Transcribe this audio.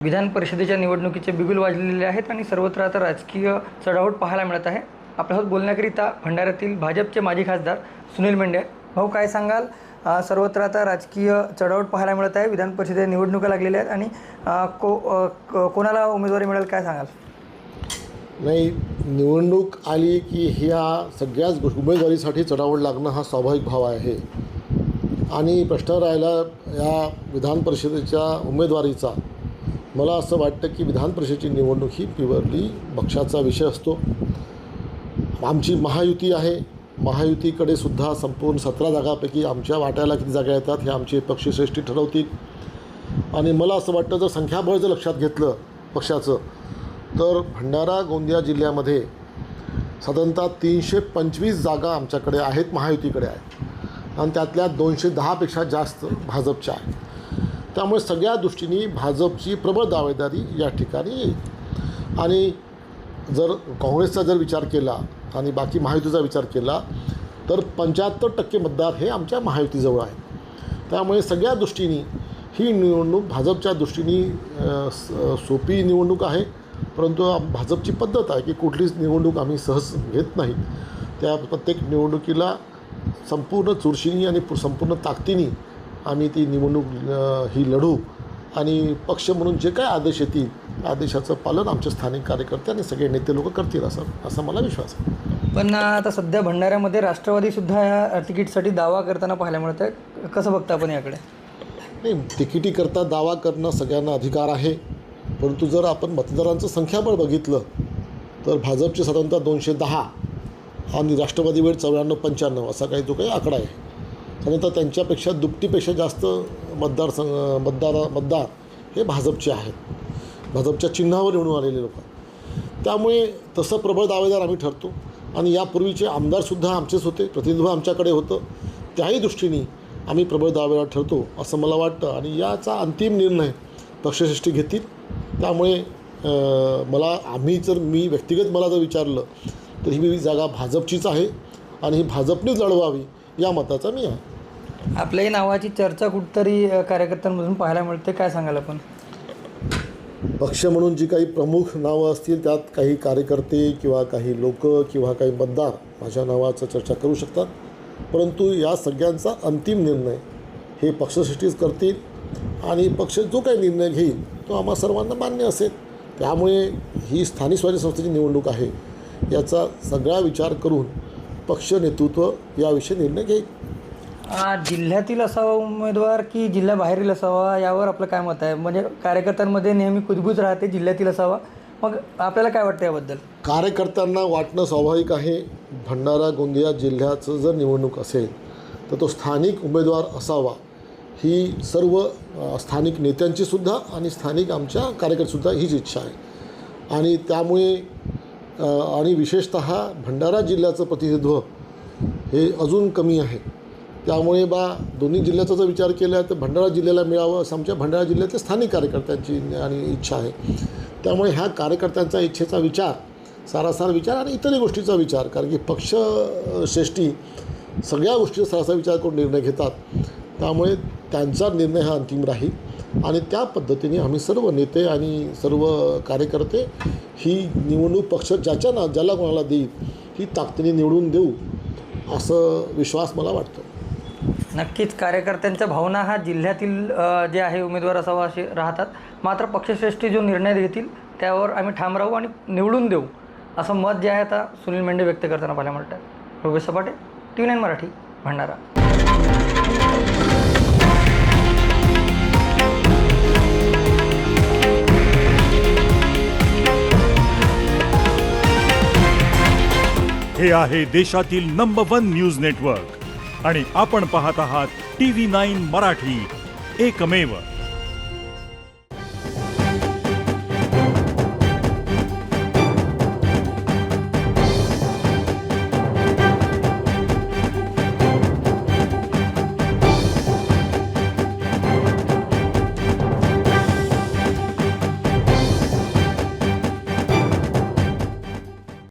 विधान परिषदेच्या निवडणुकीचे बिगुल वाजलेले आहेत आणि सर्वत्र आता राजकीय चढाओढ पाहायला मिळत आहे। आपल्यासोबत बोलण्याकरिता भंडाऱ्यातील भाजपचे माजी खासदार सुनील मेंढे। भाऊ, काय सांगाल? सर्वत्र आता राजकीय चढाओढ पाहायला मिळत आहे। विधान परिषदेच्या निवडणुका लागलेल्या आहेत आणि कोणाला उमेदवारी मिळेल, काय सांगाल? नाही, निवडणूक आली की ह्या सगळ्याच उमेदवारीसाठी चढाओढ लागणं हा स्वाभाविक भाव आहे आणि प्रश्न राहिला या विधान परिषदेच्या उमेदवारीचा। मला असं वाटतं की विधान परिषदेची निवडणूक ही प्युअरली पक्षाचा विषय असतो। आमची महायुती आहे, महायुतीकडे सुद्धा संपूर्ण 17 जागांपैकी आमच्या वाट्याला किती जागा येतात हे आमचे पक्षश्रेष्ठी ठरवतील। आणि मला असं वाटतं जर संख्याबळ जर लक्षात घेतलं पक्षाचं तर भंडारा गोंदिया जिल्ह्यामध्ये साधारणतः 325 जागा आमच्याकडे आहेत, महायुतीकडे आहेत आणि त्यातल्या 210पेक्षा जास्त भाजपच्या आहेत। त्यामुळे सगळ्या दृष्टीने भाजपची प्रबळ दावेदारी या ठिकाणी येईल। आणि जर काँग्रेसचा जर विचार केला आणि बाकी महायुतीचा विचार केला तर 75% मतदार हे आमच्या महायुतीजवळ आहेत। त्यामुळे सगळ्या दृष्टीने ही निवडणूक भाजपच्या दृष्टीने सोपी निवडणूक आहे, परंतु भाजपची पद्धत आहे की कुठलीच निवडणूक आम्ही सहज घेत नाही। त्या प्रत्येक निवडणुकीला संपूर्ण चुरशीनी आणि संपूर्ण ताकदीने आम्ही ती निवडणूक ही लढू आणि पक्ष म्हणून जे काय आदेश येतील आदेशाचं पालन आमचे स्थानिक कार्यकर्ते आणि सगळे नेते लोक करतील असा मला विश्वास आहे। पण आता सध्या भंडाऱ्यामध्ये राष्ट्रवादीसुद्धा या तिकीटसाठी दावा करताना पाहायला मिळत आहे। कसं बघता आपण याकडे? नाही, तिकिटीकरता दावा करणं सगळ्यांना अधिकार आहे, परंतु जर आपण मतदारांचं संख्याबळ बघितलं तर भाजपचे साधारणतः 210 आणि राष्ट्रवादीवर 94-95 असा काही जो काही आकडा आहे। साधारणतः त्यांच्यापेक्षा दुपटीपेक्षा जास्त मतदार हे भाजपचे आहेत, भाजपच्या चिन्हावर निवडून आलेले लोक। त्यामुळे तसं प्रबळ दावेदार आम्ही ठरतो आणि यापूर्वीचे आमदारसुद्धा आमचेच होते, प्रतिनिधित्व आमच्याकडे होतं, त्याही दृष्टीने आम्ही प्रबळ दावेदार ठरतो असं मला वाटतं आणि याचा अंतिम निर्णय पक्षश्रेष्ठी घेतील। त्यामुळे मी व्यक्तिगत मला जर विचारलं तर ही जागा भाजपचीच आहे आणि ही भाजपनेच लढवावी या मताचा मी आहे। आपल्याही नावाची चर्चा कुठंतरी कार्यकर्त्यांमधून पाहायला मिळते, काय सांगाल आपण? पक्ष म्हणून जी काही प्रमुख नावं असतील त्यात काही कार्यकर्ते किंवा काही लोक किंवा काही मतदार माझ्या नावाचं चर्चा करू शकतात, परंतु या सगळ्यांचा अंतिम निर्णय हे पक्षश्रेष्ठीच करतील आणि पक्ष जो काही निर्णय घेईल तो आम्हा सर्वांना मान्य असेल। त्यामुळे ही स्थानिक स्वराज्य संस्थेची निवडणूक आहे, याचा सगळा विचार करून पक्ष नेतृत्व याविषयी निर्णय घेईल। जिल्ह्यातील असावा उमेदवार की जिल्ह्याबाहेरील असावा यावर आपलं काय मत आहे? म्हणजे कार्यकर्त्यांमध्ये नेहमी कुजबूज राहते जिल्ह्यातील असावा, मग आपल्याला काय वाटतं याबद्दल? कार्यकर्त्यांना वाटणं स्वाभाविक आहे। भंडारा गोंदिया जिल्ह्याचं जर निवडणूक असेल तर तो स्थानिक उमेदवार असावा ही सर्व स्थानिक नेत्यांचीसुद्धा आणि स्थानिक आमच्या कार्यकर्त्यांसुद्धा हीच इच्छा आहे। आणि त्यामुळे आणि विशेषतः भंडारा जिल्ह्याचं प्रतिनिधित्व हे अजून कमी आहे, त्यामुळे दोन्ही जिल्ह्याचा जर विचार केला तर भंडारा जिल्ह्याला मिळावं असं आमच्या भंडारा जिल्ह्यातल्या स्थानिक कार्यकर्त्यांची आणि इच्छा आहे। त्यामुळे ह्या कार्यकर्त्यांचा इच्छेचा विचार, सारासार विचार आणि इतरही गोष्टीचा विचार, कारण की पक्षश्रेष्ठी सगळ्या गोष्टीचा सारासार विचार करून निर्णय घेतात, त्यामुळे त्यांचा निर्णय हा अंतिम राहील आणि त्या पद्धतीने आम्ही सर्व नेते आणि सर्व कार्यकर्ते ही निवडणूक पक्ष ज्याला कोणाला देईल ही ताकदीने निवडून देऊ असं विश्वास मला वाटतो। नक्कीच कार्यकर्त्यांच्या भावना हा जिल्ह्यातील जे आहे उमेदवार असावा असे राहतात, मात्र पक्षश्रेष्ठी जो निर्णय घेतील त्यावर आम्ही ठाम राहू आणि निवडून देऊ असं मत जे आहे आता सुनील मेंढे व्यक्त करताना पाहायला मिळतं। योगेश सपाटे, TV9 मराठी, भंडारा। हे आहे देशातील नंबर 1 न्यूज नेटवर्क आणि आपण पाहत आहात TV9 मराठी, एकमेव।